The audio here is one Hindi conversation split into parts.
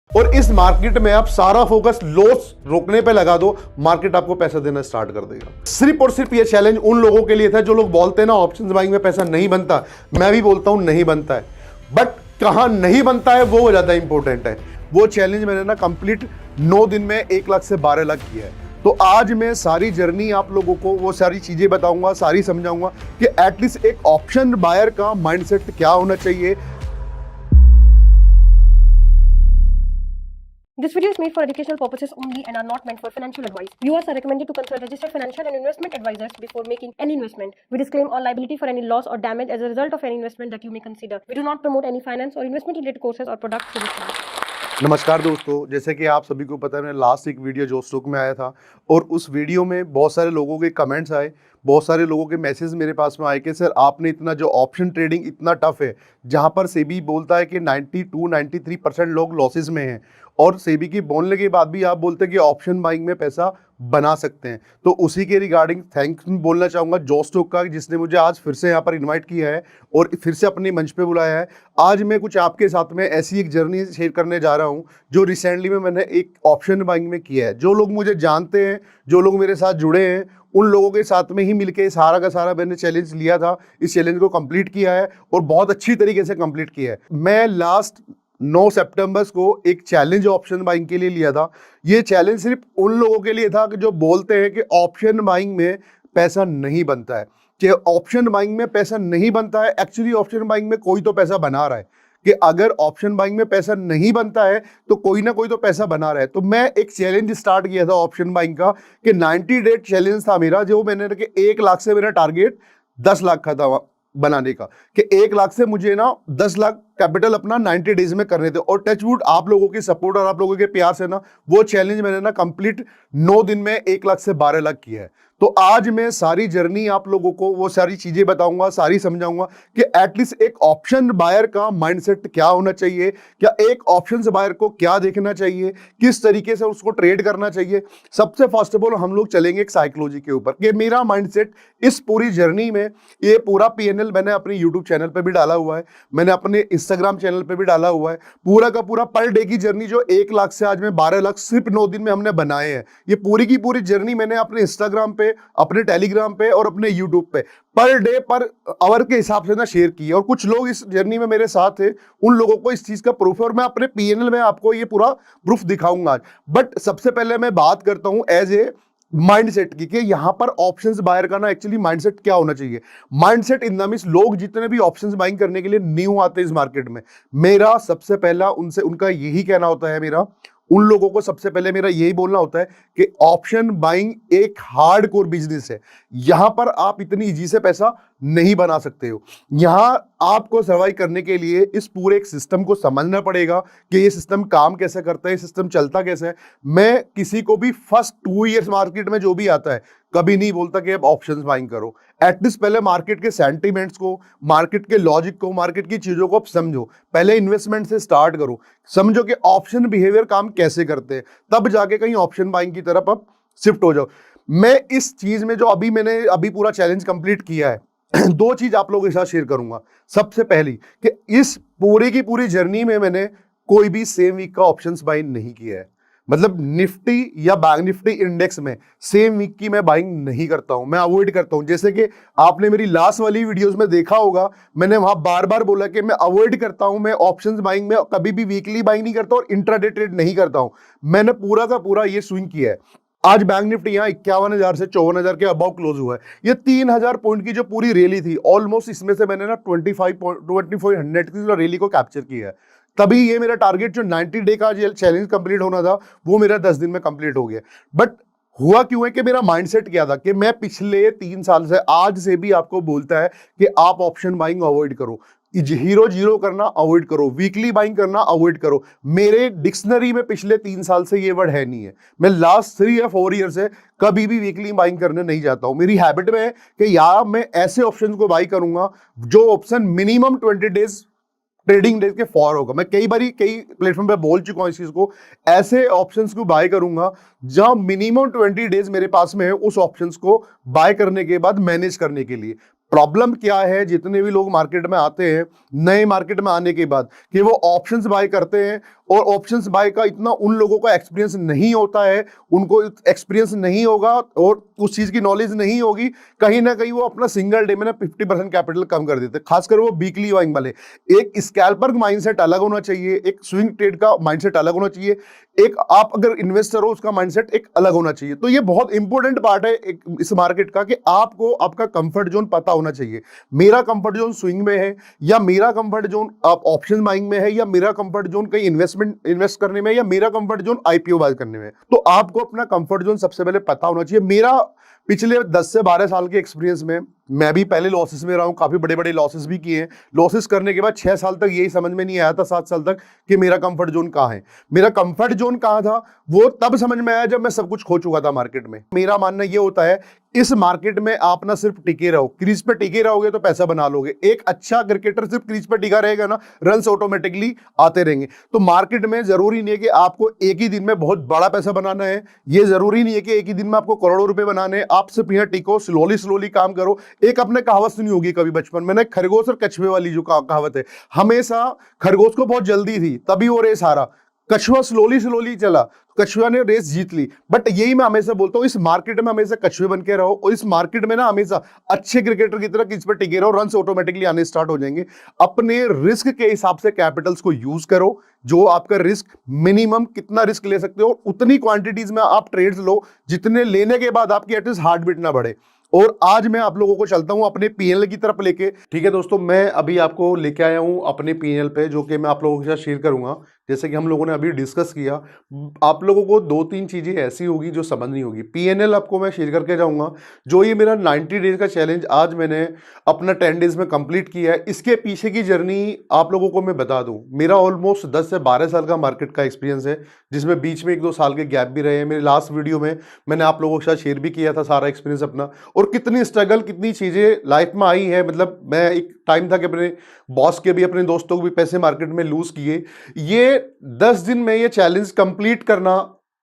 और इस मार्केट में आप सारा फोकस लॉस रोकने पे लगा दो, मार्केट आपको पैसा देना स्टार्ट कर देगा। सिर्फ और सिर्फ ये चैलेंज उन लोगों के लिए था जो लोग बोलते हैं ना ऑप्शंस बाइंग में पैसा नहीं बनता। मैं भी बोलता हूं नहीं बनता है, बट कहां नहीं बनता है वो ज्यादा इंपॉर्टेंट है। वो चैलेंज मैंने ना कंप्लीट 9 दिन में 1 लाख से 12 लाख किया है। तो आज मैं सारी जर्नी आप लोगों को वो सारी चीजें बताऊंगा, सारी समझाऊंगा कि एटलीस्ट एक ऑप्शन बायर का माइंडसेट क्या होना चाहिए। This video is made for educational purposes only and are not meant for financial advice. Viewers are recommended to consult registered financial and investment advisors before making any investment. We disclaim all liability for any loss or damage as a result of any investment that you may consider. We do not promote any finance or investment related courses or products to this channel. नमस्कार दोस्तों, जैसे कि आप सभी को पता है, मैंने लास्ट एक वीडियो जो स्टॉक में आया था और उस वीडियो में बहुत सारे लोगों के कमेंट्स आए, बहुत सारे लोगों के मैसेज मेरे पास में आए कि सर आपने इतना जो ऑप्शन ट्रेडिंग इतना टफ है, जहां पर सेबी बोलता है कि 92-93% लोग लॉसेज में हैं और सेबी की बोलने के बाद भी आप बोलते हैं कि ऑप्शन बाइंग में पैसा बना सकते हैं। तो उसी के रिगार्डिंग थैंक्स बोलना चाहूँगा जो स्टॉक का, जिसने मुझे आज फिर से यहाँ पर इन्वाइट किया है और फिर से अपने मंच पे बुलाया है। आज मैं कुछ आपके साथ में ऐसी एक जर्नी शेयर करने जा रहा हूँ जो रिसेंटली में मैंने एक ऑप्शन बाइंग में किया है। जो लोग मुझे जानते हैं, जो लोग मेरे साथ जुड़े हैं, उन लोगों के साथ में ही मिलके सारा का सारा मैंने चैलेंज लिया था। इस चैलेंज को कंप्लीट किया है और बहुत अच्छी तरीके से कंप्लीट किया है। मैं लास्ट 9 सितंबर को एक चैलेंज ऑप्शन बाइंग के लिए लिया था। ये चैलेंज सिर्फ उन लोगों के लिए था कि जो बोलते हैं कि ऑप्शन बाइंग में पैसा नहीं बनता है, कि ऑप्शन बाइंग में पैसा नहीं बनता है। एक्चुअली ऑप्शन बाइंग में कोई तो पैसा बना रहा है, कि अगर ऑप्शन बाइंग में पैसा नहीं बनता है तो कोई ना कोई तो पैसा बना रहा है। तो मैं एक चैलेंज स्टार्ट किया था ऑप्शन बाइंग का कि 90 डे चैलेंज था मेरा, जो मैंने 1 लाख से मेरा टारगेट 10 लाख का था बनाने का, कि 1 लाख से मुझे ना 10 लाख कैपिटल अपना 90 डेज में करने थे। और टचवुड आप लोगों की सपोर्ट और आप लोगों के प्यार से ना वो चैलेंज मैंने ना कंप्लीट 9 दिन में 1 लाख से 12 लाख किया है। तो आज मैं सारी जर्नी आप लोगों को वो सारी चीजें बताऊंगा, सारी समझाऊंगा कि एटलीस्ट एक ऑप्शन बायर का माइंडसेट क्या होना चाहिए, क्या एक ऑप्शन बायर को क्या देखना चाहिए, किस तरीके से उसको ट्रेड करना चाहिए। सबसे फर्स्ट ऑफ ऑल हम लोग चलेंगे एक साइकोलॉजी के ऊपर कि मेरा माइंडसेट इस पूरी जर्नी में, ये पूरा PNL मैंने अपने यूट्यूब चैनल पर भी डाला हुआ है, मैंने अपने इंस्टाग्राम चैनल पे भी डाला हुआ है। पूरा का पूरा पर डे की जर्नी जो 1 लाख से आज में 12 लाख सिर्फ 9 दिन में हमने बनाए हैं। ये पूरी की पूरी जर्नी मैंने अपने इंस्टाग्राम पे, अपने टेलीग्राम पे और अपने यूट्यूब पे पर डे पर आवर के हिसाब से ना शेयर की है। और कुछ लोग इस जर्नी में मेरे साथ थे, उन लोगों को इस चीज का प्रूफ है और मैं अपने PNL में आपको ये पूरा प्रूफ दिखाऊंगा आज। बट सबसे पहले मैं बात करता हूं एज ए माइंडसेट की, कि यहां पर ऑप्शंस बायर का ना एक्चुअली माइंडसेट क्या होना चाहिए। माइंडसेट इन द मींस लोग जितने भी ऑप्शंस बाइंग करने के लिए न्यू आते हैं इस मार्केट में, मेरा सबसे पहला उनसे उनका यही कहना होता है, मेरा उन लोगों को सबसे पहले मेरा यही बोलना होता है कि ऑप्शन बाइंग एक हार्डकोर बिजनेस है। यहां पर आप इतनी इजी से पैसा नहीं बना सकते हो। यहां आपको सर्वाइव करने के लिए इस पूरे एक सिस्टम को समझना पड़ेगा कि ये सिस्टम काम कैसे करता है, सिस्टम चलता कैसे है। मैं किसी को भी फर्स्ट 2 इयर्स मार्केट में जो भी आता है कभी नहीं बोलता कि आप ऑप्शंस बाइंग करो। एटलीस्ट पहले मार्केट के सेंटीमेंट्स को, मार्केट के लॉजिक को, मार्केट की चीजों को आप समझो। पहले इन्वेस्टमेंट से स्टार्ट करो, समझो कि ऑप्शन बिहेवियर काम कैसे करते हैं, तब जाके कहीं ऑप्शन बाइंग की तरफ आप शिफ्ट हो जाओ। मैं इस चीज में जो मैंने अभी पूरा चैलेंज कंप्लीट किया है, 2 चीज आप लोगों के साथ शेयर करूंगा। सबसे पहली कि इस पूरी की पूरी जर्नी में मैंने कोई भी सेम वीक का ऑप्शंस बाइंग नहीं किया है। मतलब निफ्टी या बैंक निफ्टी इंडेक्स में सेम वीक की मैं बाइंग नहीं करता हूं, मैं अवॉइड करता हूं। जैसे कि आपने मेरी लास्ट वाली वीडियोस में देखा होगा, मैंने वहां बार बार बोला कि मैं अवॉइड करता हूं, मैं ऑप्शंस बाइंग में कभी भी वीकली बाइंग नहीं करता और इंट्राडे ट्रेड नहीं करता हूं। मैंने पूरा का पूरा ये स्विंग किया है। आज बैंक निफ्टी यहाँ 51,000 से 54,000 के अबाउ क्लोज हुआ है। ये 3,000 पॉइंट की जो पूरी रैली थी, ऑलमोस्ट इसमें से मैंने ना 2400 की रैली को कैप्चर किया है। तभी ये मेरा टारगेट जो 90 डे का चैलेंज कंप्लीट होना था वो मेरा 10 दिन में कंप्लीट हो गया। बट हुआ क्यों है कि मेरा माइंडसेट क्या था कि मैं पिछले 3 साल से, आज से भी आपको बोलता है कि आप ऑप्शन बाइंग अवॉइड करो, जीरो करना अवॉइड करो, वीकली बाइंग करना अवॉइड करो। मेरे डिक्शनरी में पिछले 3 साल से ये वर्ड है नहीं है। मैं लास्ट 3 या 4 ईयर से कभी भी वीकली बाइंग करने नहीं जाता हूं। मेरी हैबिट में है कि यार मैं ऐसे ऑप्शन को बाई करूंगा जो option minimum 20 days trading days के फॉर होगा। मैं कई प्लेटफॉर्म पे बोल चुका हूं इस चीज को, ऐसे ऑप्शंस को बाय करूंगा जहां मिनिमम 20 डेज मेरे पास में है उस ऑप्शंस को बाय करने के बाद मैनेज करने के लिए। प्रॉब्लम क्या है जितने भी लोग मार्केट में आते हैं नए मार्केट में आने के बाद कि वो ऑप्शंस बाय करते हैं और ऑप्शंस बाय का इतना उन लोगों का एक्सपीरियंस नहीं होता है, उनको एक्सपीरियंस नहीं होगा और उस चीज़ की नॉलेज नहीं होगी, कहीं ना कहीं वो अपना सिंगल डे में ना 50% कैपिटल कम कर देते हैं, खासकर वो वीकली बाइंग वाले। एक स्कैल्पर माइंडसेट अलग होना चाहिए, एक स्विंग ट्रेड का माइंडसेट अलग होना चाहिए, एक आप अगर इन्वेस्टर हो उसका माइंडसेट एक अलग होना चाहिए। तो ये बहुत इंपॉर्टेंट पार्ट है इस मार्केट का कि आपको आपका कंफर्ट जोन पता होना चाहिए। मेरा कंफर्ट जोन स्विंग में है या मेरा कंफर्ट जोन आप ऑप्शन बाइंग में है या मेरा कंफर्ट जोन कहीं इन्वेस्ट करने में या मेरा कंफर्ट जोन आईपीओ बाय करने में। तो आपको अपना कंफर्ट जोन सबसे पहले पता होना चाहिए। मेरा पिछले 10 से 12 साल के एक्सपीरियंस में मैं भी पहले लॉसेस में रहा हूं, काफी बड़े बड़े लॉसेस भी किए हैं। लॉसेस करने के बाद 6 साल तक यही समझ में नहीं आया था, 7 साल तक, कि मेरा कंफर्ट जोन कहां है। मेरा कंफर्ट जोन कहां था वो तब समझ में आया जब मैं सब कुछ खो चुका था मार्केट में। मेरा मानना ये होता है इस मार्केट में आप ना सिर्फ टिके रहो, क्रीज पे टिके रहोगे तो पैसा बना लोगे। एक अच्छा क्रिकेटर सिर्फ क्रीज पे टिका रहेगा ना, रन्स ऑटोमेटिकली आते रहेंगे। तो मार्केट में जरूरी नहीं है कि आपको एक ही दिन में बहुत बड़ा पैसा बनाना है, ये जरूरी नहीं है कि एक ही दिन में आपको करोड़ों रुपए बनाने हैं। आप सिर्फ यहाँ टिको, स्लोली स्लोली काम करो। एक आपने कहावत सुनी होगी कभी बचपन में ना, खरगोश और कछुए वाली जो कहावत है, हमेशा खरगोश को बहुत जल्दी थी तभी वो रेस हारा, कछुआ स्लोली स्लोली चला, कछुआ ने रेस जीत ली। बट यही मैं हमेशा बोलता हूं, इस मार्केट में हमेशा कछुए बन के रहो और इस मार्केट में ना हमेशा अच्छे क्रिकेटर की तरह किस पर टिके रहो, रन्स ऑटोमेटिकली आने स्टार्ट हो जाएंगे। अपने रिस्क के हिसाब से कैपिटल्स को यूज करो, जो आपका रिस्क मिनिमम कितना रिस्क ले सकते हो उतनी क्वांटिटीज में आप ट्रेड्स लो जितने लेने के बाद आपकी एटलीस्ट हार्ट बीट ना बढ़े। और आज मैं आप लोगों को चलता हूं अपने पीएनएल की तरफ लेके। ठीक है दोस्तों, मैं अभी आपको लेके आया हूं अपने पीएनएल पे, जो कि मैं आप लोगों के साथ शेयर करूंगा। जैसे कि हम लोगों ने अभी डिस्कस किया, आप लोगों को 2-3 चीजें ऐसी होगी जो समझनी होगी। पीएनएल आपको मैं शेयर करके जाऊंगा। जो ये मेरा 90 डेज का चैलेंज आज मैंने अपना 10 डेज में कंप्लीट किया है, इसके पीछे की जर्नी आप लोगों को मैं बता दूं। मेरा ऑलमोस्ट 10 से 12 साल का मार्केट का एक्सपीरियंस है, जिसमें बीच में 1-2 साल के गैप भी रहे हैं। मेरे लास्ट वीडियो में मैंने आप लोगों के साथ शेयर भी किया था सारा एक्सपीरियंस अपना, और कितनी स्ट्रगल कितनी चीजें लाइफ में आई है। मतलब मैं एक टाइम था कि अपने बॉस के भी अपने दोस्तों को भी पैसे मार्केट में लूज किए। ये 10 दिन में ये चैलेंज कंप्लीट करना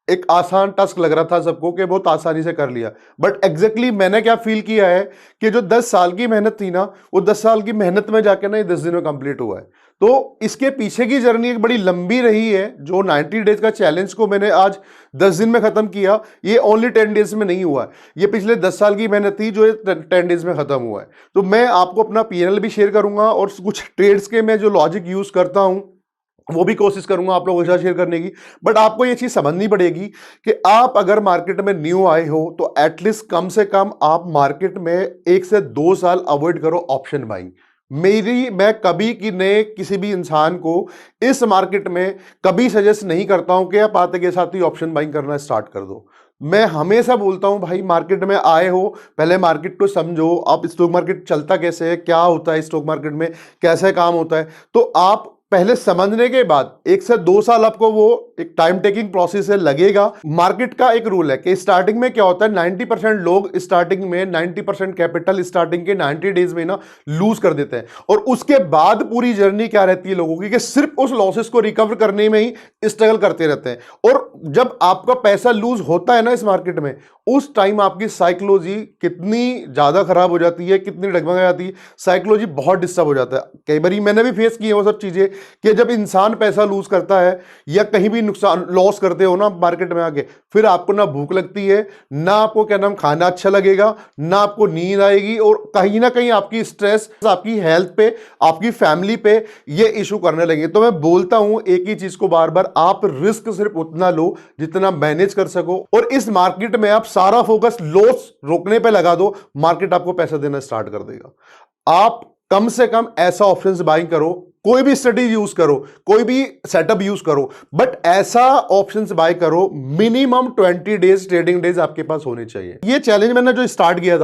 एक आसान टास्क लग रहा था सबको कि बहुत आसानी से कर लिया, बट एग्जैक्टली मैंने क्या फील किया है कि जो 10 साल की मेहनत थी ना, वो 10 साल की मेहनत में जाके ना ये 10 दिन में कंप्लीट हुआ है। तो इसके पीछे की जर्नी एक बड़ी लंबी रही है। जो 90 डेज का चैलेंज को मैंने आज 10 दिन में खत्म किया, ये ओनली 10 डेज में नहीं हुआ है, ये पिछले 10 साल की मेहनत थी जो 10 डेज में खत्म हुआ है। तो मैं आपको अपना पीएनएल भी शेयर करूंगा और कुछ ट्रेड्स के मैं जो लॉजिक यूज करता हूं वो भी कोशिश करूंगा आप लोगों के साथ शेयर करने की। बट आपको ये चीज समझनी पड़ेगी कि आप अगर मार्केट में न्यू आए हो तो एटलीस्ट कम से कम आप मार्केट में 1 से 2 साल अवॉइड करो ऑप्शन बाइंग। मैं कभी कि नए किसी भी इंसान को इस मार्केट में कभी सजेस्ट नहीं करता हूं कि आप आते के साथ ही ऑप्शन बाइंग करना स्टार्ट कर दो। मैं हमेशा बोलता हूं भाई, मार्केट में आए हो पहले मार्केट को समझो, आप स्टॉक मार्केट चलता कैसे है, क्या होता है स्टॉक मार्केट में, कैसे काम होता है, तो आप पहले समझने के बाद 1 से 2 साल आपको वो एक टाइम टेकिंग प्रोसेस है लगेगा। मार्केट का एक रूल है कि स्टार्टिंग में क्या होता है, 90% लोग स्टार्टिंग में 90% कैपिटल स्टार्टिंग के 90 डेज में ना लूज कर देते हैं, और उसके बाद पूरी जर्नी क्या रहती है लोगों की कि सिर्फ उस लॉसेस को रिकवर करने में ही स्ट्रगल करते रहते हैं। और जब आपका पैसा लूज होता है ना इस मार्केट में, उस टाइम आपकी साइकोलॉजी कितनी ज्यादा खराब हो जाती है, कितनी डगमगा जाती है, साइकोलॉजी बहुत डिस्टर्ब हो जाता है। कई बार मैंने भी फेस की है वो सब चीजें कि जब इंसान पैसा लूज करता है या कहीं भी नुकसान लॉस करते हो ना मार्केट में आके, फिर आपको ना भूख लगती है, ना आपको क्या नाम खाना अच्छा लगेगा, ना आपको नींद आएगी, और कहीं ना कहीं आपकी स्ट्रेस आपकी हेल्थ पे, आपकी फैमिली पे ये इशू करने लगे। तो मैं बोलता हूं एक ही चीज को बार बार, आप रिस्क सिर्फ उतना लो जितना मैनेज कर सको, और इस मार्केट में आप सारा फोकस लॉस रोकने पे लगा दो, मार्केट आपको पैसा देना स्टार्ट कर देगा। आप कम से कम ऐसा ऑप्शंस बाइंग करो, कोई भी स्ट्रेटजी यूज करो, कोई भी सेटअप यूज करो, बट ऐसा ऑप्शंस बाय करो मिनिमम 20 डेज ट्रेडिंग डेज आपके पास होने चाहिए। ये चैलेंज मैंने जो स्टार्ट किया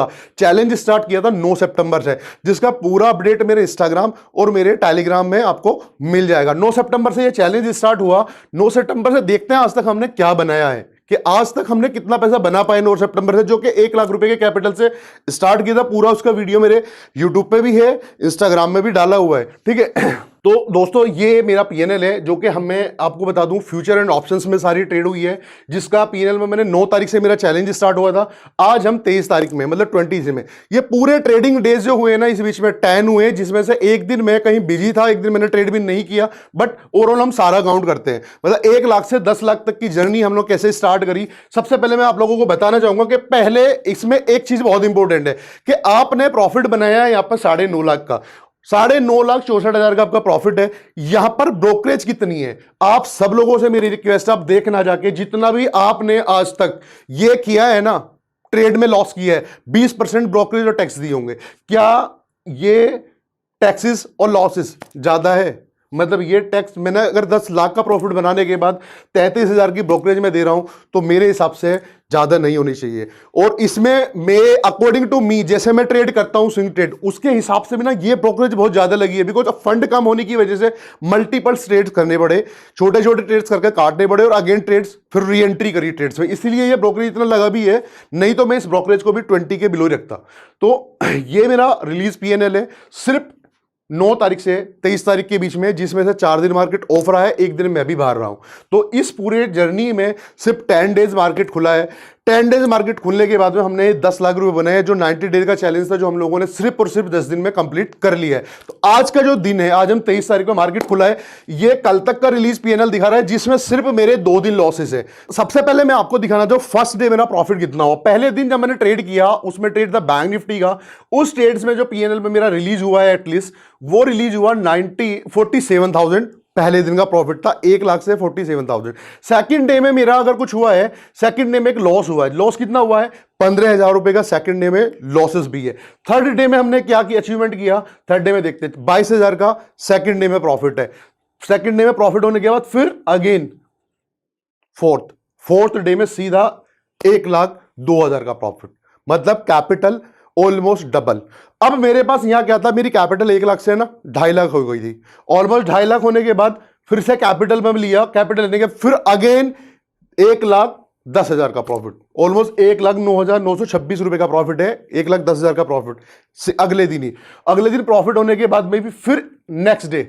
था, 9 सितंबर से, जिसका पूरा अपडेट मेरे इंस्टाग्राम और मेरे टेलीग्राम में आपको मिल जाएगा। 9 सितंबर से ये चैलेंज स्टार्ट हुआ। 9 सितंबर से देखते हैं आज तक हमने क्या बनाया है, कि आज तक हमने कितना पैसा बना पाए 9 सितंबर से, जो कि 1 लाख रुपए के कैपिटल से स्टार्ट किया था। पूरा उसका वीडियो मेरे यूट्यूब पे भी है, इंस्टाग्राम में भी डाला हुआ है, ठीक है। तो दोस्तों ये मेरा पीएनएल है जो कि हमें आपको बता दूं फ्यूचर एंड ऑप्शंस में सारी ट्रेड हुई है, जिसका पीएनएल में मैंने 9 तारीख से मेरा चैलेंज स्टार्ट हुआ था। आज हम 23 तारीख में मतलब 20 में ये पूरे ट्रेडिंग डेज जो हुए ना इस बीच में 10 हुए, जिसमें से एक दिन मैं कहीं बिजी था, एक दिन मैंने ट्रेड भी नहीं किया, बट ओवरऑल हम सारा काउंट करते हैं। मतलब 1 लाख से 10 लाख तक की जर्नी हम लोग कैसे स्टार्ट करी। सबसे पहले मैं आप लोगों को बताना चाहूंगा कि पहले इसमें एक चीज बहुत इंपॉर्टेंट है कि आपने प्रॉफिट बनाया है यहाँ पर 9.5 लाख का, 9,64,000 का आपका प्रॉफिट है। यहां पर ब्रोकरेज कितनी है, आप सब लोगों से मेरी रिक्वेस्ट, आप देखना जाके जितना भी आपने आज तक ये किया है ना, ट्रेड में लॉस किया है, 20% ब्रोकरेज और टैक्स दिए होंगे। क्या ये टैक्सेस और लॉसेस ज्यादा है? मतलब ये टैक्स मैंने अगर 10 लाख का प्रॉफिट बनाने के बाद 33,000 की ब्रोकरेज में दे रहा हूं तो मेरे हिसाब से ज्यादा नहीं होनी चाहिए। और इसमें मैं अकॉर्डिंग टू मी जैसे मैं ट्रेड करता हूं स्विंग ट्रेड, उसके हिसाब से भी ना ये ब्रोकरेज बहुत ज्यादा लगी है, बिकॉज फंड कम होने की वजह से मल्टीपल ट्रेड्स करने पड़े, छोटे छोटे ट्रेड्स करके काटने पड़े और अगेन ट्रेड्स फिर री एंट्री करी ट्रेड्स में, इसीलिए ये ब्रोकरेज इतना लगा भी है। नहीं तो मैं इस ब्रोकरेज को भी 20 के बिलो ही रखता। तो ये मेरा रिलीज पीएनएल है सिर्फ 9 तारीख से 23 तारीख के बीच में, जिसमें से 4 दिन मार्केट ऑफ रहा है, एक दिन मैं भी बाहर रहा हूं। तो इस पूरे जर्नी में सिर्फ 10 डेज मार्केट खुला है। 10 डेज मार्केट खुलने के बाद में हमने 10 लाख रुपए बनाए हैं, जो 90 डेज का चैलेंज था, जो हम लोगों ने सिर्फ और सिर्फ 10 दिन में कंप्लीट कर लिया है। तो आज का जो दिन है, आज हम 23 तारीख को मार्केट खुला है, ये कल तक का रिलीज पीएनएल दिखा रहा है, जिसमें सिर्फ मेरे 2 दिन लॉसेस है। सबसे पहले मैं आपको दिखाना जो फर्स्ट डे मेरा प्रॉफिट कितना हुआ। पहले दिन जब मैंने ट्रेड किया, उसमें ट्रेड था बैंक निफ्टी का, उस ट्रेड्स में जो पीएनएल में मेरा रिलीज हुआ है एटलीस्ट वो रिलीज हुआ 47,000। पहले दिन का प्रॉफिट था 1 लाख से 47,000। सेकंड डे में मेरा अगर कुछ हुआ है, सेकंड डे में एक लॉस हुआ है। लॉस कितना हुआ है? 15,000 रुपए का सेकंड डे में लॉसेस भी है। थर्ड डे में हमने क्या की अचीवमेंट किया, थर्ड डे में देखते हैं 22,000 का सेकंड डे में प्रॉफिट है। सेकंड डे में प्रॉफिट होने के बाद फिर अगेन फोर्थ डे में सीधा 1,02,000 का प्रॉफिट, मतलब कैपिटल ऑलमोस्ट डबल। अब मेरे पास यहां क्या था, मेरी कैपिटल 1 लाख से ना 2.5 लाख हो गई थी। ऑलमोस्ट 2.5 लाख होने के बाद फिर से कैपिटल में लिया, कैपिटल लेने के फिर अगेन 1,10,000 का प्रॉफिट, ऑलमोस्ट 1,09,926 रुपए का प्रॉफिट है। 1,10,000 का प्रॉफिट अगले दिन प्रॉफिट होने के बाद में भी फिर नेक्स्ट डे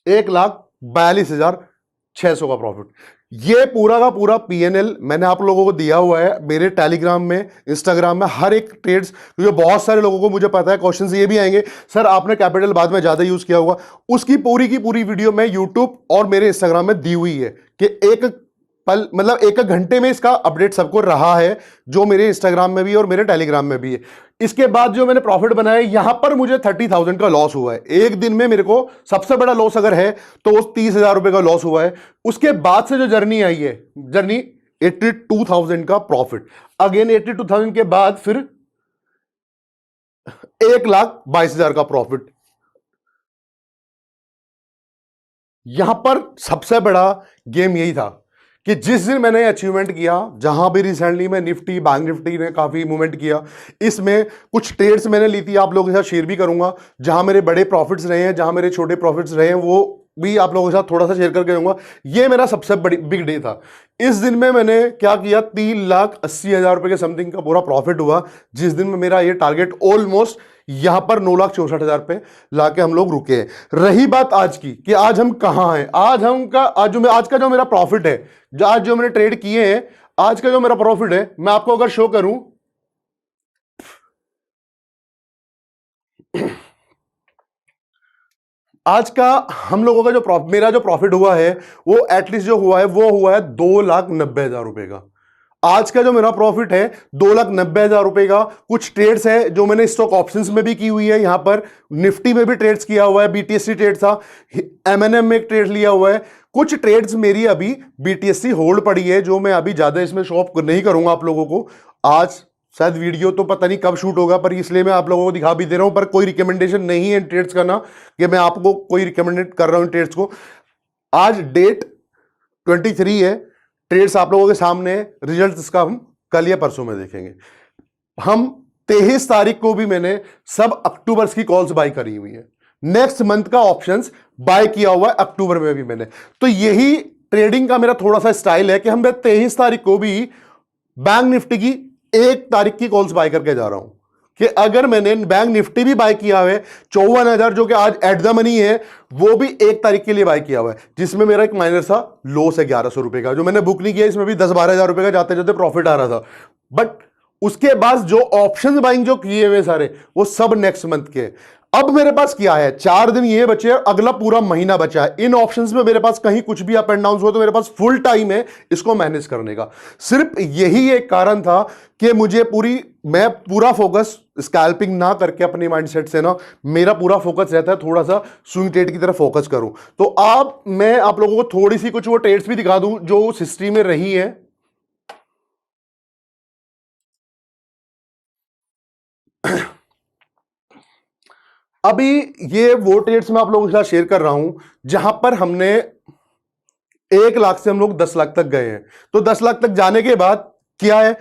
1,42,600 का प्रॉफिट। ये पूरा का पूरा पीएनएल मैंने आप लोगों को दिया हुआ है मेरे टेलीग्राम में, इंस्टाग्राम में, हर एक ट्रेड्स, क्योंकि बहुत सारे लोगों को मुझे पता है क्वेश्चंस ये भी आएंगे, सर आपने कैपिटल बाद में ज्यादा यूज किया होगा। उसकी पूरी की पूरी वीडियो मैं यूट्यूब और मेरे इंस्टाग्राम में दी हुई है कि एक पल मतलब एक घंटे में इसका अपडेट सबको रहा है, जो मेरे इंस्टाग्राम में भी और मेरे टेलीग्राम में भी है। इसके बाद जो मैंने प्रॉफिट बनाया, यहां पर मुझे 30,000 का लॉस हुआ है। एक दिन में मेरे को सबसे बड़ा लॉस अगर है तो वो 30,000 रुपए का लॉस हुआ है। उसके बाद से जो जर्नी आई है, जर्नी 82,000 का प्रॉफिट, अगेन 82,000 के बाद फिर 1,22,000 का प्रॉफिट। यहां पर सबसे बड़ा गेम यही था कि जिस दिन मैंने अचीवमेंट किया, जहां भी रिसेंटली में निफ्टी, बैंक निफ्टी ने काफी मूवमेंट किया, इसमें कुछ ट्रेड्स मैंने ली थी, आप लोगों के साथ शेयर भी करूंगा। जहां मेरे बड़े प्रॉफिट्स रहे हैं, जहां मेरे छोटे प्रॉफिट्स रहे हैं, वो भी आप लोगों के साथ थोड़ा सा शेयर करके दूंगा। ये मेरा सबसे बड़ी बिग डे था। इस दिन में मैंने क्या किया, 3,80,000 रुपए के समथिंग का पूरा प्रॉफिट हुआ, जिस दिन में मेरा ये टारगेट ऑलमोस्ट यहां पर 9,64,000 पे लाके हम लोग रुके हैं। रही बात आज की कि आज हम कहां हैं, आज का जो मेरा प्रॉफिट है, आज जो मैंने ट्रेड किए हैं, आज का जो मेरा प्रॉफिट है, मैं आपको अगर शो करूं, आज का हम लोगों का जो मेरा जो प्रॉफिट हुआ है वो एटलीस्ट जो हुआ है वो हुआ है 2,90,000 रुपए का। आज का जो मेरा प्रॉफिट है 2,90,000 रुपए का। कुछ ट्रेड्स है जो मैंने स्टॉक ऑप्शंस में भी की हुई है, यहां पर निफ्टी में भी ट्रेड्स किया हुआ है, बीटीएससी ट्रेड था, एमएनएम में एक ट्रेड लिया हुआ है। कुछ ट्रेड्स मेरी अभी बीटीएससी होल्ड पड़ी है, जो मैं अभी ज्यादा इसमें शो ऑफ नहीं करूंगा आप लोगों को। आज शायद वीडियो तो पता नहीं कब शूट होगा, पर इसलिए मैं आप लोगों को दिखा भी दे रहा हूं, पर कोई रिकमेंडेशन नहीं है ट्रेड्स का ना, कि मैं आपको कोई रिकमेंडेड कर रहा हूं ट्रेड्स को। आज डेट 23 है, ट्रेड्स आप लोगों के सामने, रिजल्ट इसका हम कल या परसों में देखेंगे। हम 23 तारीख को भी मैंने सब अक्टूबर की कॉल्स बाय करी हुई है, नेक्स्ट मंथ का ऑप्शंस बाय किया हुआ है अक्टूबर में भी मैंने। तो यही ट्रेडिंग का मेरा थोड़ा सा स्टाइल है कि हम 23 तारीख को भी बैंक निफ्टी की 1 तारीख की कॉल्स बाय करके जा रहा हूं। कि अगर मैंने बैंक निफ्टी भी बाय किया हुआ है 54,000 जो कि आज एट द मनी है, वो भी 1 तारीख के लिए बाय किया हुआ है, जिसमें मेरा एक माइनर सा लॉस है 1100 रुपए का, जो मैंने बुक नहीं किया, इसमें भी 10-12,000 रुपए का जाते जाते प्रॉफिट आ रहा था। बट उसके बाद जो ऑप्शन बाइंग जो किए हुए सारे, वो सब नेक्स्ट मंथ के। अब मेरे पास क्या है, 4 दिन ये बचे, अगला पूरा महीना बचा है। इन ऑप्शंस में मेरे पास कहीं कुछ भी अप एंड डाउन हुआ तो मेरे पास फुल टाइम है इसको मैनेज करने का। सिर्फ यही एक कारण था कि मैं पूरा फोकस स्कैल्पिंग ना करके अपने माइंडसेट से ना, मेरा पूरा फोकस रहता है थोड़ा सा स्विंग ट्रेड की तरफ फोकस करूं। तो मैं आप लोगों को थोड़ी सी कुछ वो ट्रेड्स भी दिखा दूं जो उस हिस्ट्री में रही है। अभी ये वो ट्रेड्स मैं आप लोगों के साथ शेयर कर रहा हूं जहां पर हमने 1 लाख से हम लोग 10 लाख तक गए हैं। तो 10 लाख तक जाने के बाद क्या है,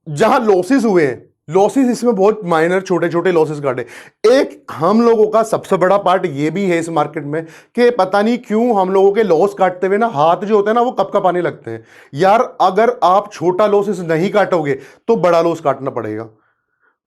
जहां लॉसेस हुए हैं, लॉसेस इसमें बहुत माइनर छोटे छोटे लॉसेस काटे। एक हम लोगों का सबसे बड़ा पार्ट ये भी है इस मार्केट में कि पता नहीं क्यों हम लोगों के लॉस काटते हुए ना हाथ जो होते हैं ना वो कप आने लगते हैं। यार अगर आप छोटा लॉसेस नहीं काटोगे तो बड़ा लॉस काटना पड़ेगा।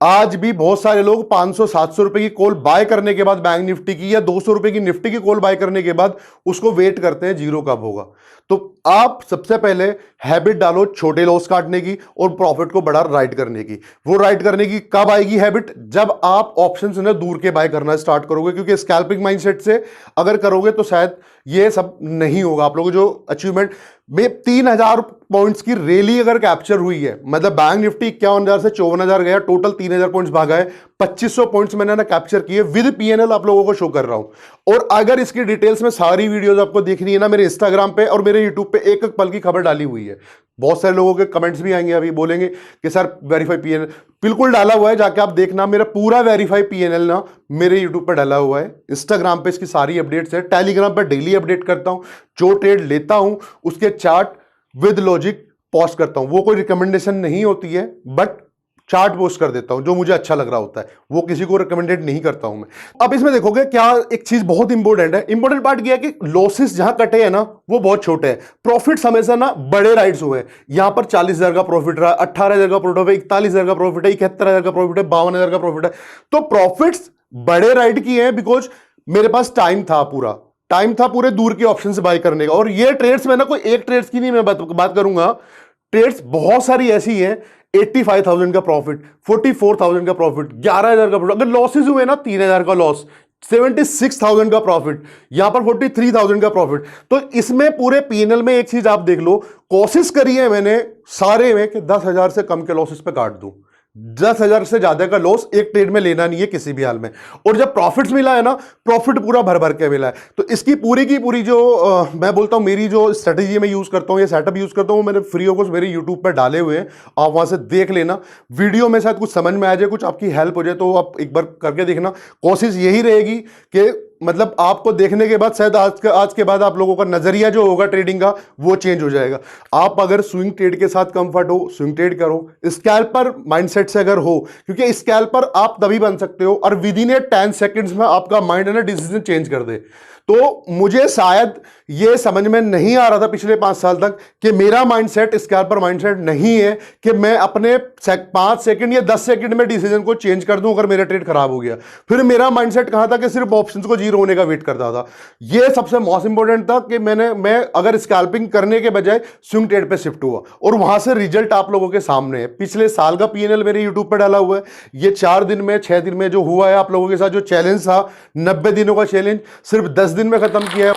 आज भी बहुत सारे लोग 500-700 रुपए की कॉल बाय करने के बाद बैंक निफ्टी की, या 200 रुपए की निफ्टी की कॉल बाय करने के बाद उसको वेट करते हैं जीरो कब होगा। तो आप सबसे पहले हैबिट डालो छोटे लॉस काटने की और प्रॉफिट को बड़ा राइड करने की। वो राइड करने की कब आएगी हैबिट, जब आप ऑप्शन से ना दूर के बाय करना स्टार्ट करोगे, क्योंकि स्कैल्पिंग माइंडसेट से अगर करोगे तो शायद ये सब नहीं होगा। आप लोगों जो अचीवमेंट में 3,000 पॉइंट्स की रैली अगर कैप्चर हुई है, मतलब बैंक निफ्टी 51,000 से 54,000 गया, टोटल 3,000 पॉइंट्स भागा है, 2,500 पॉइंट्स मैंने ना कैप्चर किए विद पीएनएल आप लोगों को शो कर रहा हूं। और अगर इसकी डिटेल्स में सारी वीडियोस आपको देखनी है ना, मेरे इंस्टाग्राम पे और मेरे यूट्यूब पे एक एक पल की खबर डाली हुई है। बहुत सारे लोगों के कमेंट्स भी आएंगे, अभी बोलेंगे कि सर वेरीफाई पीएनएल, बिल्कुल डाला हुआ है, जाके आप देखना। मेरा पूरा वेरीफाई पीएनएल ना मेरे यूट्यूब पर डाला हुआ है, इंस्टाग्राम पे इसकी सारी अपडेट्स है, टेलीग्राम पर डेली अपडेट करता हूं, जो ट्रेड लेता हूं उसके चार्ट विद लॉजिक पोस्ट करता हूं। वो कोई रिकमेंडेशन नहीं होती है, बट चार्ट पोस्ट कर देता हूं जो मुझे अच्छा लग रहा होता है, वो किसी को रिकमेंडेड नहीं करता हूं मैं। अब इसमें देखोगे क्या एक चीज बहुत इंपॉर्टेंट है, इंपॉर्टेंट पार्ट क्या है कि लॉसेस जहां कटे हैं ना वो बहुत छोटे हैं, प्रॉफिट्स हमेशा ना बड़े राइड्स हुए हैं। यहां पर 40,000 का प्रॉफिट रहा, 18,000 का प्रॉफिट है, 41,000 का प्रॉफिट है, 71,000 का प्रॉफिट है, 52,000 का प्रॉफिट है। तो प्रॉफिट्स बड़े राइड किए हैं बिकॉज मेरे पास टाइम था पूरे दूर के ऑप्शन से बाय करने का। और ये ट्रेड्स में ना कोई एक ट्रेड्स की नहीं मैं बात करूंगा, ट्रेड्स बहुत सारी ऐसी हैं। 85,000 का प्रॉफिट, 44,000 का प्रॉफिट, 11,000 का प्रॉफिट, अगर लॉसेस हुए ना 3,000 का लॉस, 76,000 का प्रॉफिट, यहां पर 43,000 का प्रॉफिट। तो इसमें पूरे पीएनएल में एक चीज आप देख लो, कोशिश करी है मैंने सारे में कि 10,000 से कम के लॉसेस पे काट दूं। 10,000 से ज्यादा का लॉस एक ट्रेड में लेना नहीं है किसी भी हाल में। और जब प्रॉफिट्स मिला है ना, प्रॉफिट पूरा भर भर के मिला है। तो इसकी पूरी की पूरी जो मैं बोलता हूं मेरी जो स्ट्रेटेजी में यूज करता हूं या सेटअप यूज करता हूं, मैंने फ्री ऑफ कॉस्ट मेरे यूट्यूब पर डाले हुए हैं, आप वहां से देख लेना। वीडियो में शायद कुछ समझ में आ जाए, कुछ आपकी हेल्प हो जाए, तो आप एक बार करके देखना। कोशिश यही रहेगी कि मतलब आपको देखने के बाद शायद आज के बाद आप लोगों का नजरिया जो होगा ट्रेडिंग का वो चेंज हो जाएगा। आप अगर स्विंग ट्रेड के साथ कंफर्ट हो, स्विंग ट्रेड करो। स्कैल्पर माइंडसेट से अगर हो, क्योंकि स्कैल्पर आप तभी बन सकते हो और विद इन 10 सेकंड्स में आपका माइंड है ना डिसीजन चेंज कर दे। तो मुझे शायद ये समझ में नहीं आ रहा था पिछले 5 साल तक कि मेरा माइंडसेट स्कैल्पर माइंडसेट नहीं है कि मैं अपने 5 सेकंड या 10 सेकंड में डिसीजन को चेंज कर दूं अगर मेरा ट्रेड खराब हो गया। फिर मेरा माइंडसेट कहां था कि सिर्फ ऑप्शंस को जीरो होने का वेट करता था। ये सबसे मोस्ट इंपॉर्टेंट था कि मैं अगर स्कैल्पिंग करने के बजाय स्विंग ट्रेड पे शिफ्ट हुआ, और वहां से रिजल्ट आप लोगों के सामने है। पिछले साल का पीएनएल मेरे यूट्यूब पर डाला हुआ है। ये 4 दिन में 6 दिन में जो हुआ है आप लोगों के साथ, जो चैलेंज था 90 दिनों का चैलेंज, सिर्फ 10 दिन में खत्म किया है।